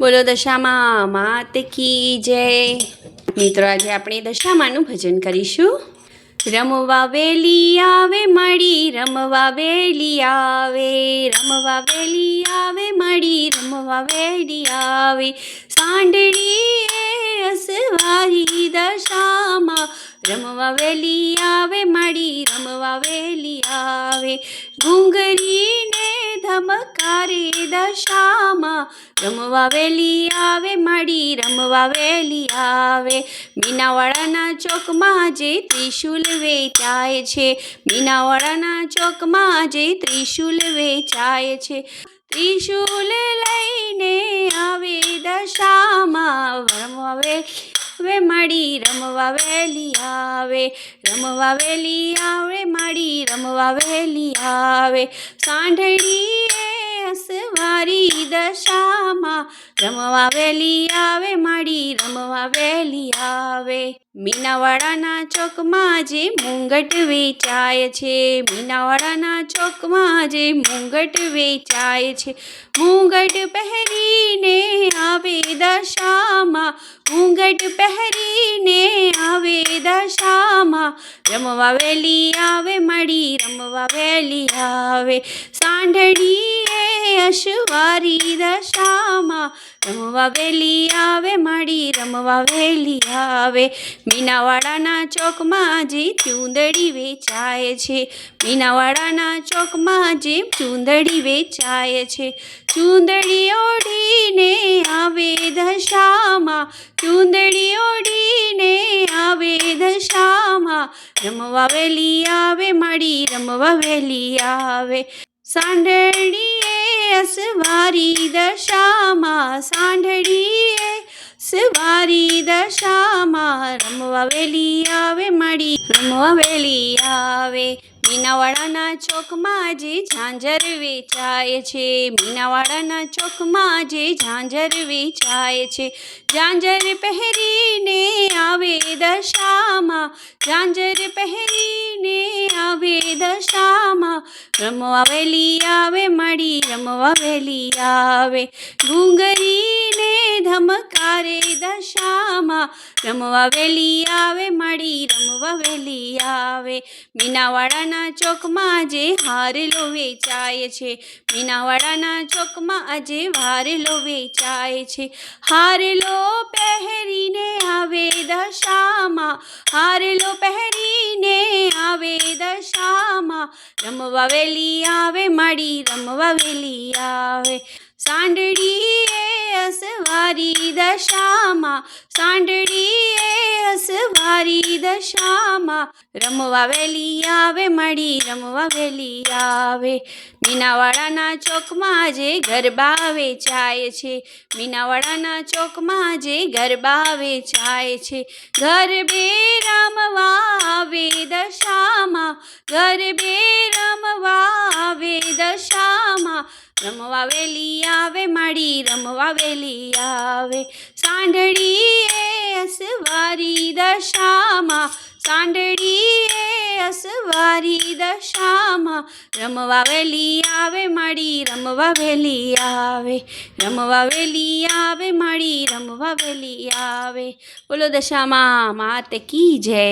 બોલો દશામાં માત કી જય। મિત્રો આજે આપણે દશામાનું ભજન કરીશું। રમવા વેલી આવે મળી રમવા વેલી આવે, રમવા વેલી આવે મળી રમવા વેલી આવે, સાંઢળી એ અસવારી દશામાં રમવા વેલી આવે મળી રમવા વેલી આવે, ઘૂંઘરીને ધમકારે દશામાં રમવા વેલી આવે મળી રમવા વેલી આવે, મીનાવાડાના ચોકમાં જે ત્રિશુલ વેચાય છે, મીનાવાડાના ચોકમાં જે ત્રિશુલ વેચાય છે, ત્રિશુલ લઈને આવે દશામાં રમવા વેલી મળી રમવા વેલી આવે, રમવા વેલી આવે મળી રમવા વેલી આવે, સાંઢળી એ અસવારી દશામાં રમવા વેલી આવે મળી રમવા વેલી આવે, મીનાવાડાના ચોકમાં જે મુંગટ વેચાય છે, મીનાવાડાના ચોકમાં જે મુંગટ વેચાય છે, મુંગટ પહેરીને આવે દશામાં, મુંગટ પહેરીને આવે દશામાં રમવા વેલી આવે મળી રમવા વેલી આવે, સાંઢળી એ અસવારી દશામાં રમવા વેલી આવે મળી રમવા વેલી આવે, મીનાવાડાના ચોકમાં જે ચૂંદડી વેચાય છે, મીનાવાડાના ચોકમાં જે ચૂંદડી વેચાય છે, ચૂંદડી ઓઢીને આવે દશામાં, ચૂંદડી ઓઢીને આવે દશામાં રમવા વેલી આવે મળી રમવા વેલી આવે, સાંઢળી એ અસવારી દશામાં, સાંઢળી એ અસવારી દશામાં રમવા વેલી આવે મળી રમવા વેલી આવે, મીનાવાડાના ચોકમાં જે ઝાંઝર વેચાય છે, મીનાવાડાના ચોકમાં જે ઝાંઝર વેચાય છે, ઝાંઝર પહેરીને આવે દશામાં, ઝાંઝર પહેરીને આવે દશામાં રમવા વેલી આવે મળી રમવા વેલી આવે, ઘૂંઘરીને ધમકારે દશામાં રમવા વેલી આવે મળી રમવા વેલી આવે, મીનાવાડાના ચોકમાં જે હારલો વેચાય છે, મીનાવાડાના ચોકમાં આજે હારલો વેચાય છે, હારલો પહેરીને આવે દશામાં, હારલો પહેરીને આવે દશામાં રમવા વેલી આવે મળી રમવા વેલી આવે, સાંઢળી એ અસવારી દશામાં, સાંઢળી એ અસવારી દશામાં રમવા વેલી આવે મળી રમવા વેલી આવે, મીનાવાડાના ચોકમાં જે ગરબા વેચાય છે, મીનાવાડાના ચોકમાં જે ગરબા વેચાય છે, ગરબે રમવા આવે દશામાં, ગરબે રમવા આવે દશામાં રમવા વેલી આવે મળી રમવા વેલી આવે, સાંઢળી એ અસવારી દશામાં, સાંઢળી એ અસવારી દશામાં રમવા વેલી આવે મળી રમવા વેલી આવે, રમવા વેલી આવે મળી રમવા વેલી આવે। બોલો દશામાં માત કી જય।